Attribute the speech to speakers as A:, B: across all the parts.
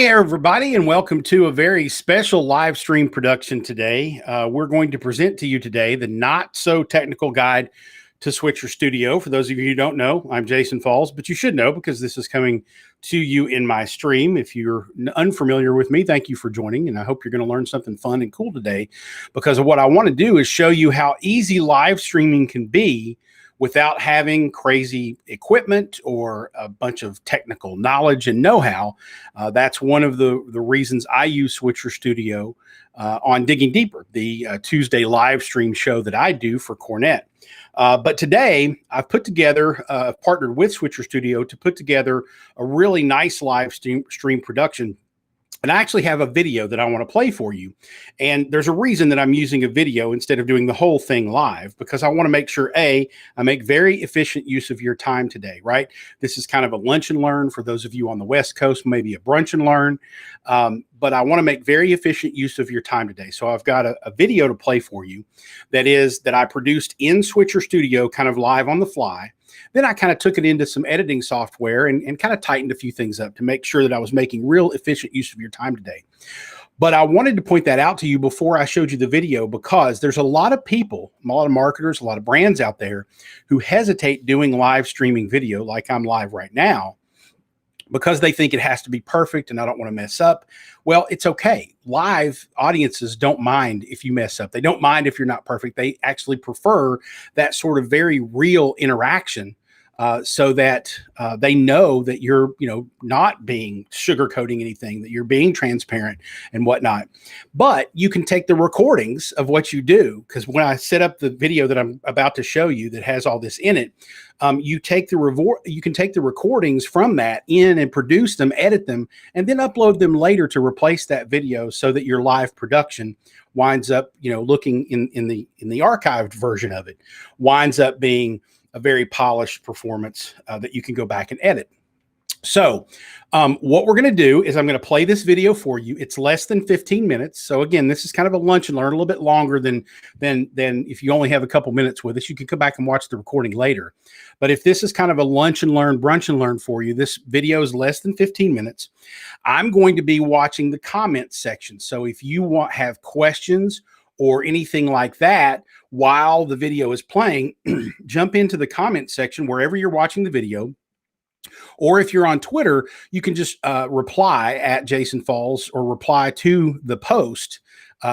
A: Hey, everybody, and welcome to a very special live stream production today. We're going to present to you today the not so technical guide to Switcher Studio. For those of you who don't know, I'm Jason Falls, but you should know because this is coming to you in my stream. If you're unfamiliar with me, thank you for joining, and I hope you're going to learn something fun and cool today, because what I want to do is show you how easy live streaming can be without having crazy equipment or a bunch of technical knowledge and know-how. That's one of the reasons I use Switcher Studio on Digging Deeper, the Tuesday live stream show that I do for Cornet. But today I've put together, partnered with Switcher Studio to put together a really nice live stream production. And I actually have a video that I want to play for you. And there's a reason that I'm using a video instead of doing the whole thing live, because I want to make sure, I make very efficient use of your time today, right? This is kind of a lunch and learn for those of you on the West Coast, maybe a brunch and learn. But I want to make very efficient use of your time today. So I've got a video to play for you that I produced in Switcher Studio, kind of live on the fly. Then I kind of took it into some editing software and kind of tightened a few things up to make sure that I was making real efficient use of your time today. But I wanted to point that out to you before I showed you the video, because there's a lot of people, a lot of marketers, a lot of brands out there who hesitate doing live streaming video like I'm live right now, because they think it has to be perfect and I don't want to mess up. Well, it's okay. Live audiences don't mind if you mess up. They don't mind if you're not perfect. They actually prefer that sort of very real interaction, so that they know that you're, not being sugarcoating anything, that you're being transparent and whatnot. But you can take the recordings of what you do, because when I set up the video that I'm about to show you that has all this in it, you can take the recordings from that in and produce them, edit them, and then upload them later to replace that video, so that your live production winds up, looking in the archived version of it, winds up being a very polished performance that you can go back and edit. So what we're going to do is I'm going to play this video for you. It's less than 15 minutes. So again, this is kind of a lunch and learn, a little bit longer than if you only have a couple minutes with us. You can come back and watch the recording later. But if this is kind of a lunch and learn, brunch and learn for you, this video is less than 15 minutes. I'm going to be watching the comments section. So if you have questions or anything like that while the video is playing, jump into the comment section wherever you're watching the video. Or if you're on Twitter, you can just reply at Jason Falls, or reply to the post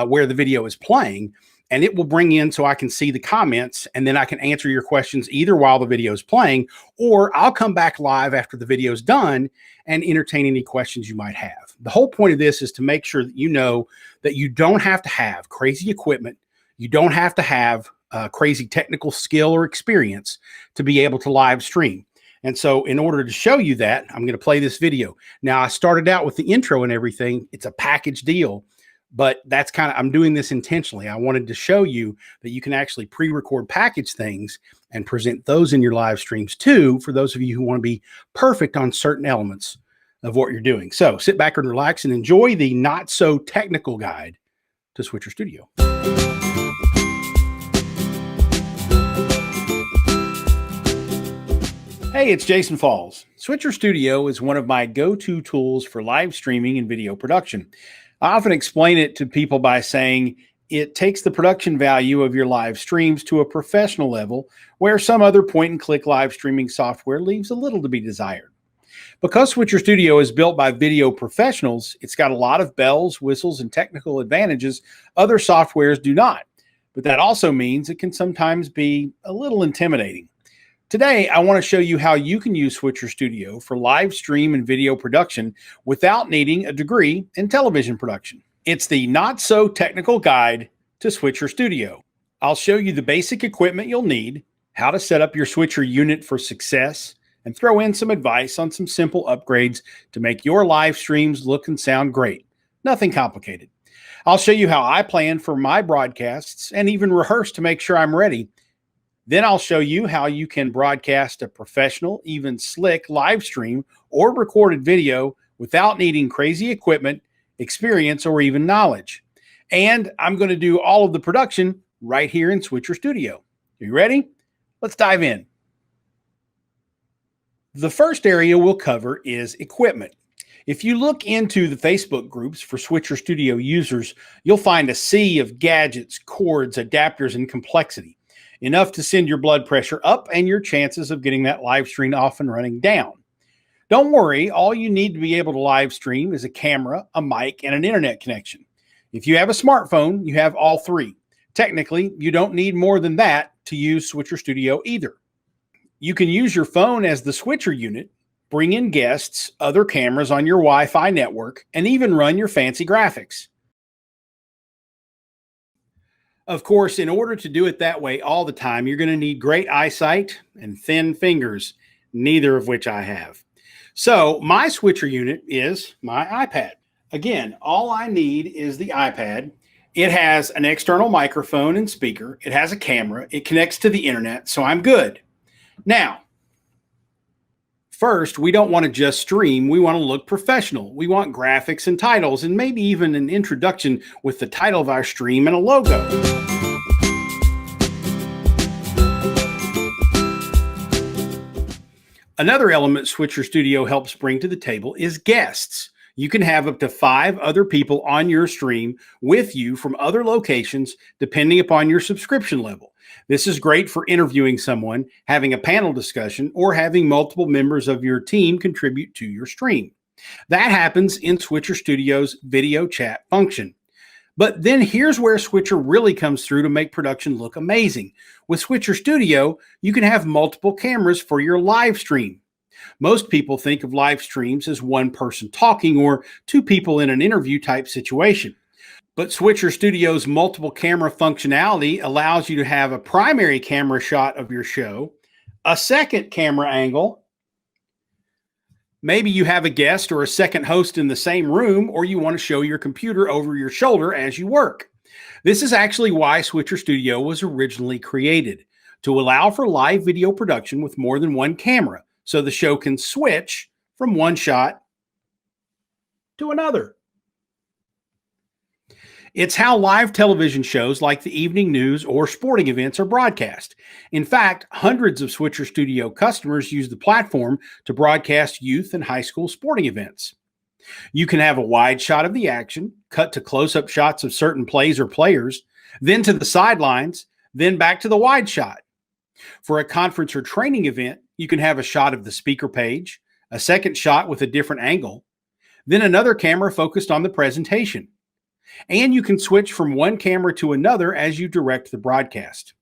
A: where the video is playing, and it will bring in so I can see the comments, and then I can answer your questions either while the video is playing, or I'll come back live after the video is done and entertain any questions you might have. The whole point of this is to make sure that you know that you don't have to have crazy equipment. You don't have to have crazy technical skill or experience to be able to live stream. And so in order to show you that, I'm going to play this video. Now, I started out with the intro and everything. It's a package deal, but I'm doing this intentionally. I wanted to show you that you can actually pre-record package things and present those in your live streams too, for those of you who want to be perfect on certain elements of what you're doing. So sit back and relax and enjoy the not so technical guide to Switcher Studio. Hey, it's Jason Falls. Switcher Studio is one of my go-to tools for live streaming and video production. I often explain it to people by saying it takes the production value of your live streams to a professional level, where some other point-and-click live streaming software leaves a little to be desired. Because Switcher Studio is built by video professionals, it's got a lot of bells, whistles, and technical advantages other softwares do not. But that also means it can sometimes be a little intimidating. Today, I want to show you how you can use Switcher Studio for live stream and video production without needing a degree in television production. It's the not so technical guide to Switcher Studio. I'll show you the basic equipment you'll need, how to set up your Switcher unit for success, and throw in some advice on some simple upgrades to make your live streams look and sound great. Nothing complicated. I'll show you how I plan for my broadcasts and even rehearse to make sure I'm ready. Then I'll show you how you can broadcast a professional, even slick live stream or recorded video without needing crazy equipment, experience, or even knowledge. And I'm going to do all of the production right here in Switcher Studio. Are you ready? Let's dive in. The first area we'll cover is equipment. If you look into the Facebook groups for Switcher Studio users, you'll find a sea of gadgets, cords, adapters, and complexity, enough to send your blood pressure up and your chances of getting that live stream off and running down. Don't worry, all you need to be able to live stream is a camera, a mic, and an internet connection. If you have a smartphone, you have all three. Technically, you don't need more than that to use Switcher Studio either. You can use your phone as the switcher unit, bring in guests, other cameras on your Wi-Fi network, and even run your fancy graphics. Of course, in order to do it that way all the time, you're going to need great eyesight and thin fingers, neither of which I have. So my switcher unit is my iPad. Again, all I need is the iPad. It has an external microphone and speaker. It has a camera. It connects to the internet, so I'm good. Now, first, we don't want to just stream. We want to look professional. We want graphics and titles, and maybe even an introduction with the title of our stream and a logo. Another element Switcher Studio helps bring to the table is guests. You can have up to 5 other people on your stream with you from other locations, depending upon your subscription level. This is great for interviewing someone, having a panel discussion, or having multiple members of your team contribute to your stream. That happens in Switcher Studio's video chat function. But then here's where Switcher really comes through to make production look amazing. With Switcher Studio, you can have multiple cameras for your live stream. Most people think of live streams as one person talking or 2 people in an interview type situation. But Switcher Studio's multiple camera functionality allows you to have a primary camera shot of your show, a second camera angle. Maybe you have a guest or a second host in the same room, or you want to show your computer over your shoulder as you work. This is actually why Switcher Studio was originally created, to allow for live video production with more than one camera, so the show can switch from one shot to another. It's how live television shows like the evening news or sporting events are broadcast. In fact, hundreds of Switcher Studio customers use the platform to broadcast youth and high school sporting events. You can have a wide shot of the action, cut to close-up shots of certain plays or players, then to the sidelines, then back to the wide shot. For a conference or training event, you can have a shot of the speaker page, a second shot with a different angle, then another camera focused on the presentation. And you can switch from one camera to another as you direct the broadcast.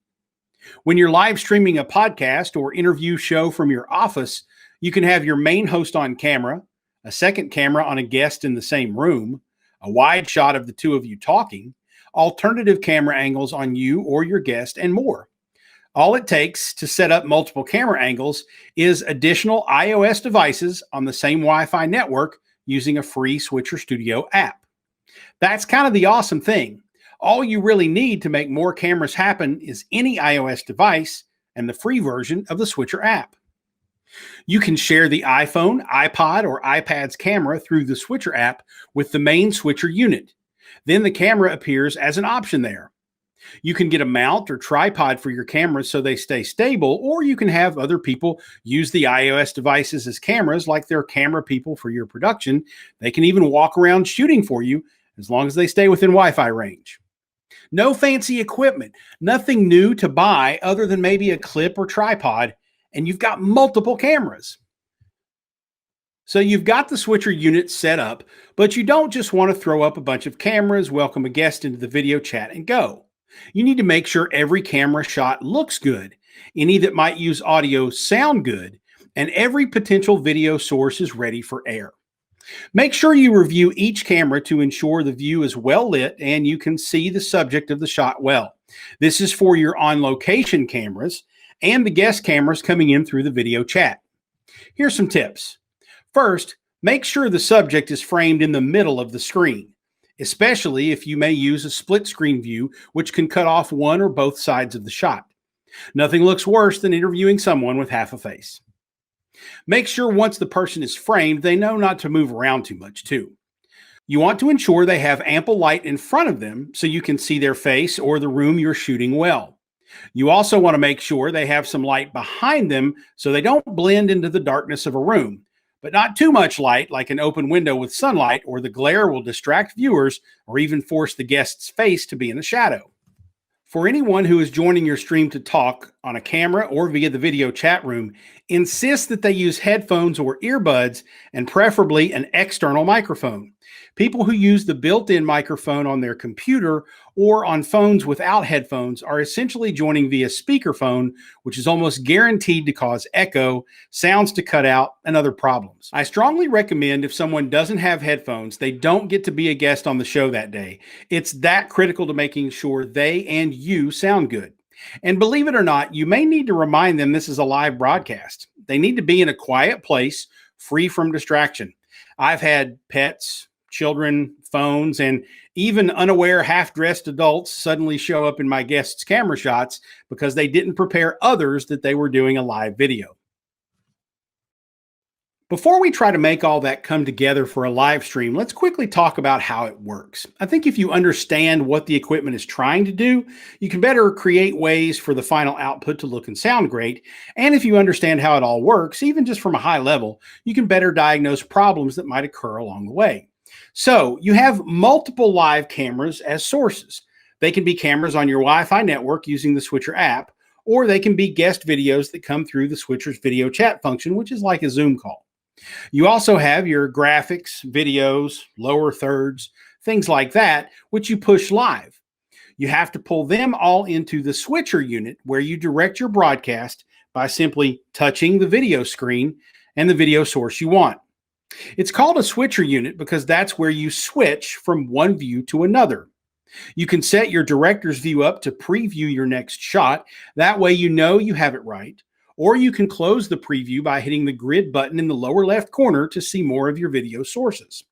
A: When you're live streaming a podcast or interview show from your office, you can have your main host on camera, a second camera on a guest in the same room, a wide shot of the 2 of you talking, alternative camera angles on you or your guest, and more. All it takes to set up multiple camera angles is additional iOS devices on the same Wi-Fi network using a free Switcher Studio app. That's kind of the awesome thing. All you really need to make more cameras happen is any iOS device and the free version of the Switcher app. You can share the iPhone, iPod, or iPad's camera through the Switcher app with the main Switcher unit. Then the camera appears as an option there. You can get a mount or tripod for your cameras so they stay stable, or you can have other people use the iOS devices as cameras like they're camera people for your production. They can even walk around shooting for you as long as they stay within Wi-Fi range. No fancy equipment, nothing new to buy other than maybe a clip or tripod, and you've got multiple cameras. So you've got the Switcher unit set up, but you don't just want to throw up a bunch of cameras, welcome a guest into the video chat, and go. You need to make sure every camera shot looks good, any that might use audio sound good, and every potential video source is ready for air. Make sure you review each camera to ensure the view is well lit and you can see the subject of the shot well. This is for your on-location cameras and the guest cameras coming in through the video chat. Here's some tips. First, make sure the subject is framed in the middle of the screen, especially if you may use a split screen view, which can cut off one or both sides of the shot. Nothing looks worse than interviewing someone with half a face. Make sure once the person is framed, they know not to move around too much too. You want to ensure they have ample light in front of them so you can see their face or the room you're shooting well. You also want to make sure they have some light behind them so they don't blend into the darkness of a room. but not too much light like an open window with sunlight, or the glare will distract viewers or even force the guest's face to be in the shadow. For anyone who is joining your stream to talk on a camera or via the video chat room, insist that they use headphones or earbuds and preferably an external microphone. People who use the built-in microphone on their computer or on phones without headphones are essentially joining via speakerphone, which is almost guaranteed to cause echo, sounds to cut out, and other problems. I strongly recommend if someone doesn't have headphones, they don't get to be a guest on the show that day. It's that critical to making sure they and you sound good. And believe it or not, you may need to remind them this is a live broadcast. They need to be in a quiet place, free from distraction. I've had pets, children, phones, and even unaware half-dressed adults suddenly show up in my guests' camera shots because they didn't prepare others that they were doing a live video. Before we try to make all that come together for a live stream, let's quickly talk about how it works. I think if you understand what the equipment is trying to do, you can better create ways for the final output to look and sound great. And if you understand how it all works, even just from a high level, you can better diagnose problems that might occur along the way. So you have multiple live cameras as sources. They can be cameras on your Wi-Fi network using the Switcher app, or they can be guest videos that come through the Switcher's video chat function, which is like a Zoom call. You also have your graphics, videos, lower thirds, things like that, which you push live. You have to pull them all into the switcher unit where you direct your broadcast by simply touching the video screen and the video source you want. It's called a switcher unit because that's where you switch from one view to another. You can set your director's view up to preview your next shot. That way you know you have it right. Or you can close the preview by hitting the grid button in the lower left corner to see more of your video sources.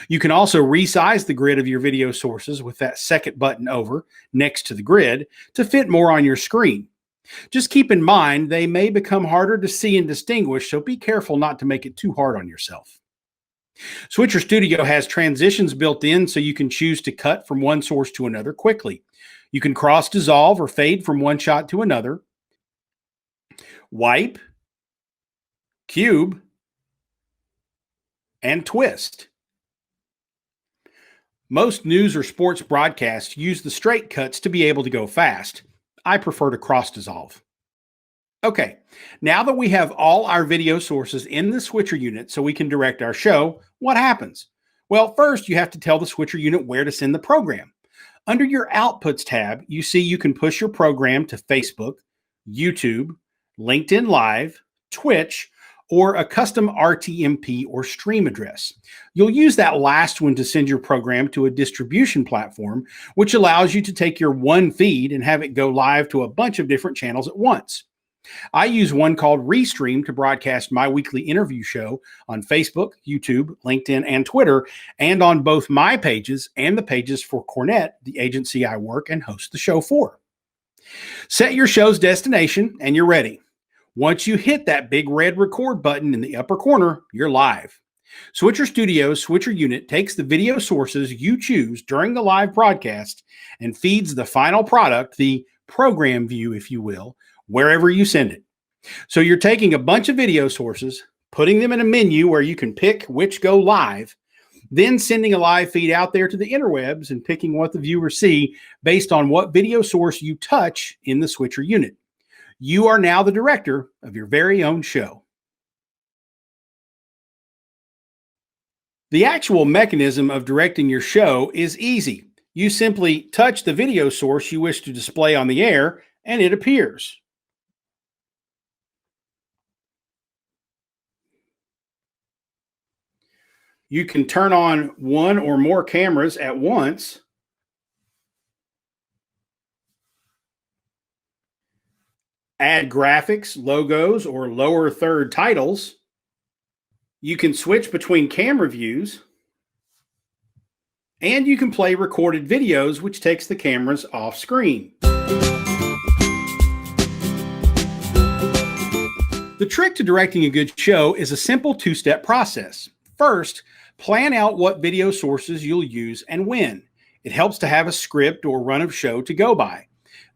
A: You can also resize the grid of your video sources with that second button over next to the grid to fit more on your screen. Just keep in mind they may become harder to see and distinguish, so be careful not to make it too hard on yourself. Switcher Studio has transitions built in so you can choose to cut from one source to another quickly. You can cross dissolve or fade from one shot to another, wipe, cube, and twist. Most news or sports broadcasts use the straight cuts to be able to go fast. I prefer to cross dissolve. Okay, now that we have all our video sources in the switcher unit so we can direct our show, what happens? Well, first you have to tell the switcher unit where to send the program. Under your Outputs tab, you see you can push your program to Facebook, YouTube, LinkedIn Live, Twitch, or a custom RTMP or stream address. You'll use that last one to send your program to a distribution platform, which allows you to take your one feed and have it go live to a bunch of different channels at once. I use one called Restream to broadcast my weekly interview show on Facebook, YouTube, LinkedIn, and Twitter, and on both my pages and the pages for Cornet, the agency I work and host the show for. Set your show's destination and you're ready. Once you hit that big red record button in the upper corner, you're live. Switcher Studio's switcher unit takes the video sources you choose during the live broadcast and feeds the final product, the program view, if you will, wherever you send it. So you're taking a bunch of video sources, putting them in a menu where you can pick which go live, then sending a live feed out there to the interwebs and picking what the viewers see based on what video source you touch in the switcher unit. You are now the director of your very own show. The actual mechanism of directing your show is easy. You simply touch the video source you wish to display on the air, and it appears. You can turn on one or more cameras at once, add graphics, logos, or lower third titles. You can switch between camera views, and you can play recorded videos, which takes the cameras off screen. The trick to directing a good show is a simple two-step process. First, plan out what video sources you'll use and when. It helps to have a script or run of show to go by.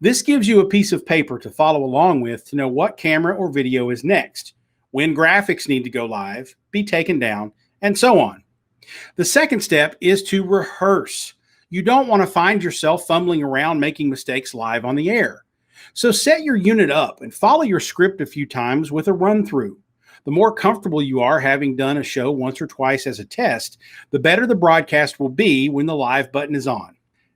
A: This gives you a piece of paper to follow along with to know what camera or video is next. when graphics need to go live, be taken down, and so on. The second step is to rehearse. You don't want to find yourself fumbling around making mistakes live on the air. So set your unit up and follow your script a few times with a run through. The more comfortable you are having done a show once or twice as a test, the better the broadcast will be when the live button is on.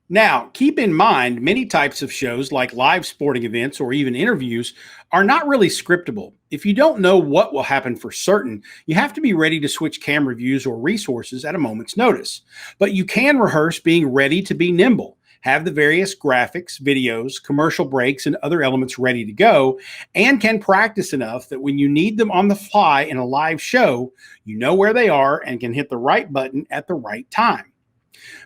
A: Now, keep in mind, many types of shows like live sporting events or even interviews are not really scriptable. If you don't know what will happen for certain, you have to be ready to switch camera views or resources at a moment's notice. But you can rehearse being ready to be nimble, have the various graphics, videos, commercial breaks, and other elements ready to go, and can practice enough that when you need them on the fly in a live show, you know where they are and can hit the right button at the right time.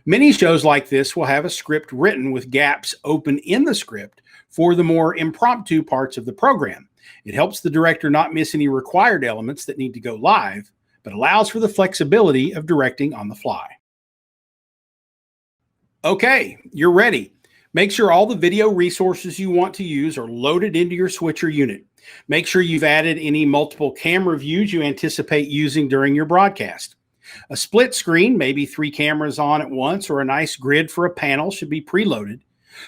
A: Many shows like this will have a script written with gaps open in the script for the more impromptu parts of the program. It helps the director not miss any required elements that need to go live, but allows for the flexibility of directing on the fly. Okay, you're ready. Make sure all the video resources you want to use are loaded into your switcher unit. Make sure you've added any multiple camera views you anticipate using during your broadcast. A split screen, maybe 3 cameras on at once, or a nice grid for a panel should be preloaded.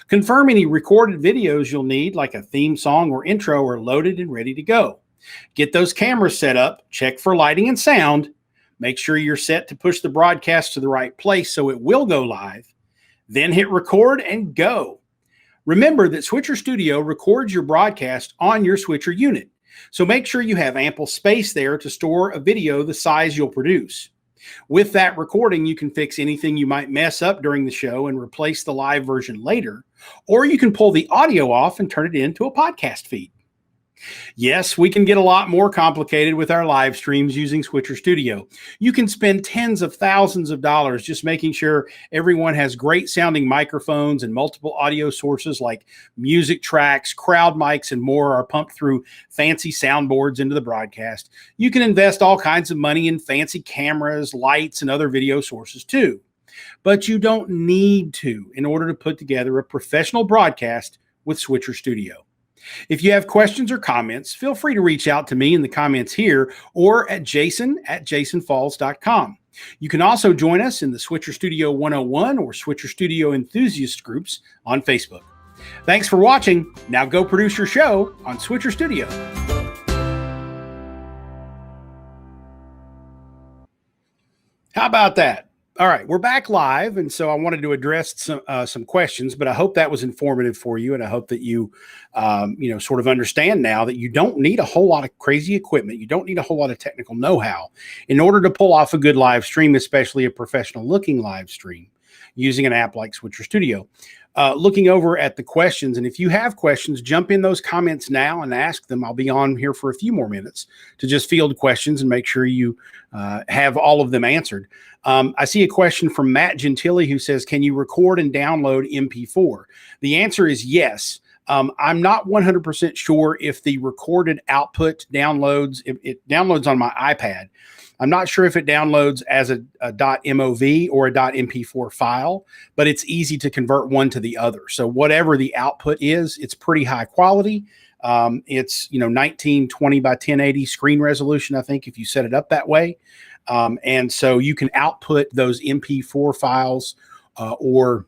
A: Confirm any recorded videos you'll need, like a theme song or intro, are loaded and ready to go. Get those cameras set up, check for lighting and sound. Make sure you're set to push the broadcast to the right place so it will go live. Then hit record and go. Remember that Switcher Studio records your broadcast on your switcher unit, so make sure you have ample space there to store a video the size you'll produce. With that recording, you can fix anything you might mess up during the show and replace the live version later, or you can pull the audio off and turn it into a podcast feed. Yes, we can get a lot more complicated with our live streams using Switcher Studio. You can spend tens of thousands of dollars just making sure everyone has great sounding microphones and multiple audio sources like music tracks, crowd mics, and more are pumped through fancy soundboards into the broadcast. You can invest all kinds of money in fancy cameras, lights, and other video sources too. But you don't need to in order to put together a professional broadcast with Switcher Studio. If you have questions or comments, feel free to reach out to me in the comments here or at jason@jasonfalls.com. You can also join us in the Switcher Studio 101 or Switcher Studio enthusiast groups on Facebook. Thanks for watching. Now go produce your show on Switcher Studio. How about that? All right, we're back live, and so I wanted to address some questions, but I hope that was informative for you, and I hope that you, sort of understand now that you don't need a whole lot of crazy equipment. You don't need a whole lot of technical know-how in order to pull off a good live stream, especially a professional-looking live stream using an app like Switcher Studio. Looking over at the questions, and if you have questions, jump in those comments now and ask them. I'll be on here for a few more minutes to just field questions and make sure you have all of them answered. I see a question from Matt Gentili who says, can you record and download MP4? The answer is yes. I'm not 100% sure if the recorded output downloads, it downloads on my iPad. I'm not sure if it downloads as a .mov or a .mp4 file, but it's easy to convert one to the other. So whatever the output is, it's pretty high quality. It's 1920 by 1080 screen resolution, I think, if you set it up that way. And so you can output those MP4 files or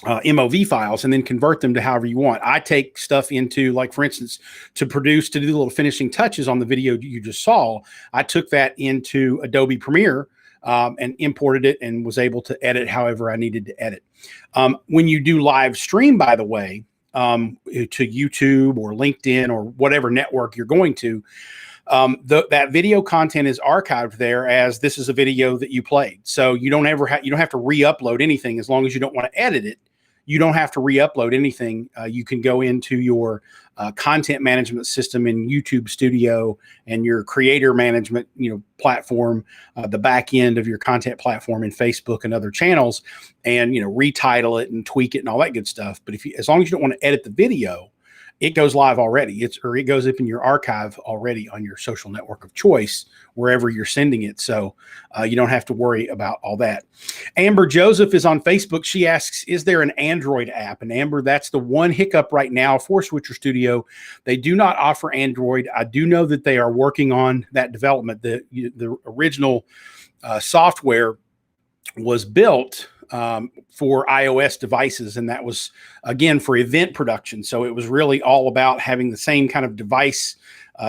A: MOV files and then convert them to however you want. I take stuff into, like, for instance, to do the little finishing touches on the video you just saw. I took that into Adobe Premiere and imported it and was able to edit however I needed to edit. When you do live stream, by the way, to YouTube or LinkedIn or whatever network you're going to, that video content is archived there as this is a video that you played. So you don't have to re-upload anything as long as you don't want to edit it. You don't have to re-upload anything. You can go into your content management system in YouTube Studio and your creator management, platform, the back end of your content platform in Facebook and other channels, and retitle it and tweak it and all that good stuff. But as long as you don't want to edit the video, it goes live already. It goes up in your archive already on your social network of choice, wherever you're sending it. So you don't have to worry about all that. Amber Joseph is on Facebook. She asks, is there an Android app? And Amber, that's the one hiccup right now for Switcher Studio. They do not offer Android. I do know that they are working on that development. The original software was built for iOS devices, and that was, again, for event production. So it was really all about having the same kind of device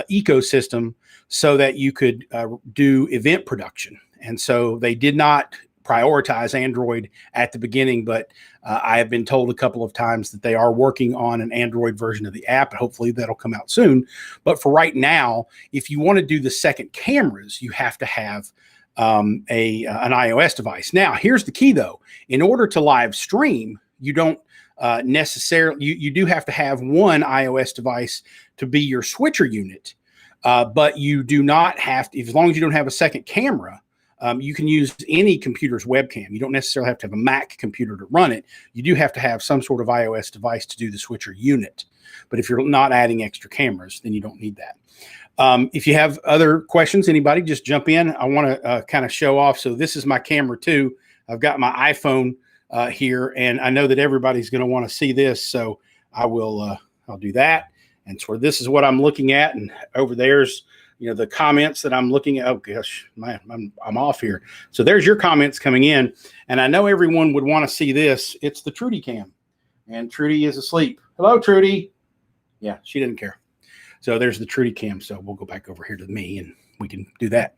A: ecosystem so that you could do event production. And so they did not prioritize Android at the beginning, but I have been told a couple of times that they are working on an Android version of the app, and hopefully that'll come out soon. But for right now, if you want to do the second cameras, you have to have an iOS device. Now, here's the key, though. In order to live stream, you don't necessarily, you do have to have one iOS device to be your switcher unit, but you do not have to, as long as you don't have a second camera, you can use any computer's webcam. You don't necessarily have to have a Mac computer to run it. You do have to have some sort of iOS device to do the switcher unit. But if you're not adding extra cameras, then you don't need that. If you have other questions, anybody, just jump in. I want to kind of show off. So this is my camera too. I've got my iPhone here, and I know that everybody's going to want to see this. So I will, I'll do that. And so this is what I'm looking at. And over there's, the comments that I'm looking at. Oh gosh, I'm off here. So there's your comments coming in. And I know everyone would want to see this. It's the Trudy cam, and Trudy is asleep. Hello, Trudy. Yeah, she didn't care. So there's the Trudy cam. So we'll go back over here to me and we can do that.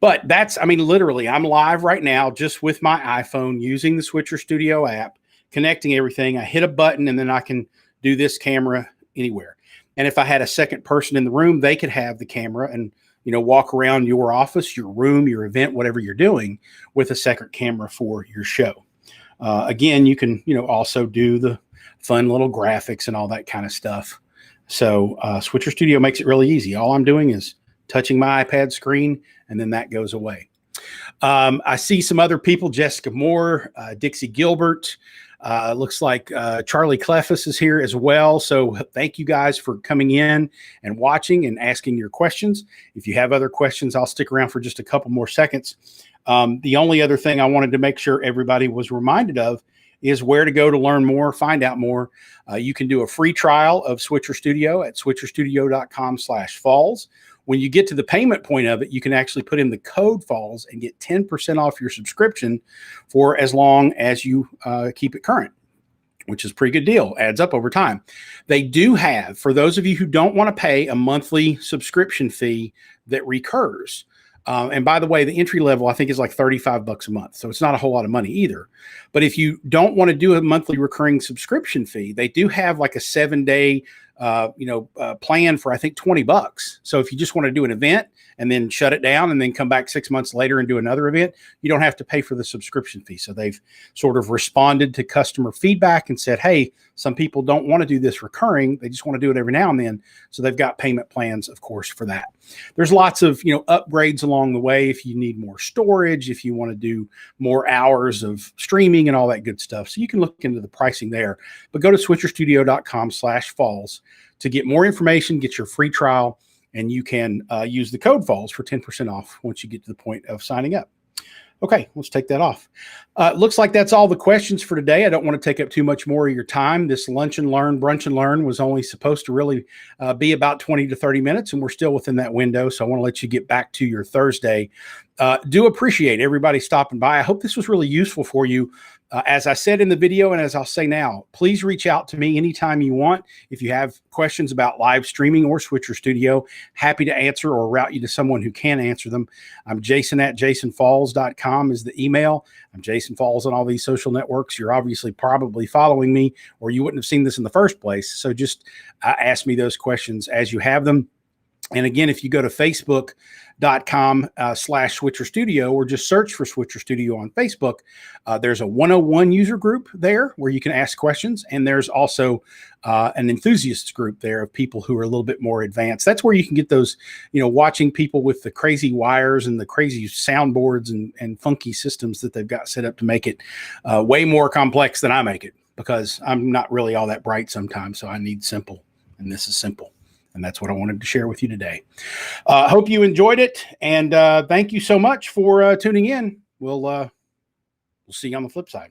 A: But that's, literally, I'm live right now just with my iPhone using the Switcher Studio app, connecting everything. I hit a button and then I can do this camera anywhere. And if I had a second person in the room, they could have the camera and, walk around your office, your room, your event, whatever you're doing with a second camera for your show. Again, you can, also do the fun little graphics and all that kind of stuff. So Switcher Studio makes it really easy. All I'm doing is touching my iPad screen, and then that goes away. I see some other people, Jessica Moore, Dixie Gilbert. Looks like Charlie Clefus is here as well. So thank you guys for coming in and watching and asking your questions. If you have other questions, I'll stick around for just a couple more seconds. The only other thing I wanted to make sure everybody was reminded of is where to go to learn more, find out more. You can do a free trial of Switcher Studio at switcherstudio.com/falls. When you get to the payment point of it, you can actually put in the code falls and get 10% off your subscription for as long as you keep it current, which is a pretty good deal. Adds up over time. They do have, for those of you who don't want to pay a monthly subscription fee that recurs. And by the way, the entry level, I think, is like $35 a month. So it's not a whole lot of money either. But if you don't want to do a monthly recurring subscription fee, they do have like a 7-day plan for, I think, $20. So if you just want to do an event and then shut it down and then come back 6 months later and do another event, you don't have to pay for the subscription fee. So they've sort of responded to customer feedback and said, hey, some people don't want to do this recurring. They just want to do it every now and then. So they've got payment plans, of course, for that. There's lots of, upgrades along the way. If you need more storage, if you want to do more hours of streaming and all that good stuff. So you can look into the pricing there, but go to switcherstudio.com/falls to get more information, get your free trial, and you can use the code falls for 10% off once you get to the point of signing up. Okay, let's take that off. Looks like that's all the questions for today. I don't want to take up too much more of your time. This lunch and learn, brunch and learn was only supposed to really be about 20 to 30 minutes, and we're still within that window. So I want to let you get back to your Thursday. Do appreciate everybody stopping by. I hope this was really useful for you. As I said in the video, and as I'll say now, please reach out to me anytime you want. If you have questions about live streaming or Switcher Studio, happy to answer or route you to someone who can answer them. I'm Jason at jasonfalls.com is the email. I'm Jason Falls on all these social networks. You're obviously probably following me, or you wouldn't have seen this in the first place. So just ask me those questions as you have them. And again, if you go to facebook.com/Switcher Studio or just search for Switcher Studio on Facebook, there's a 101 user group there where you can ask questions. And there's also an enthusiasts group there of people who are a little bit more advanced. That's where you can get those, watching people with the crazy wires and the crazy soundboards and funky systems that they've got set up to make it way more complex than I make it, because I'm not really all that bright sometimes. So I need simple. and this is simple. And that's what I wanted to share with you today. Hope you enjoyed it, and thank you so much for tuning in. We'll see you on the flip side.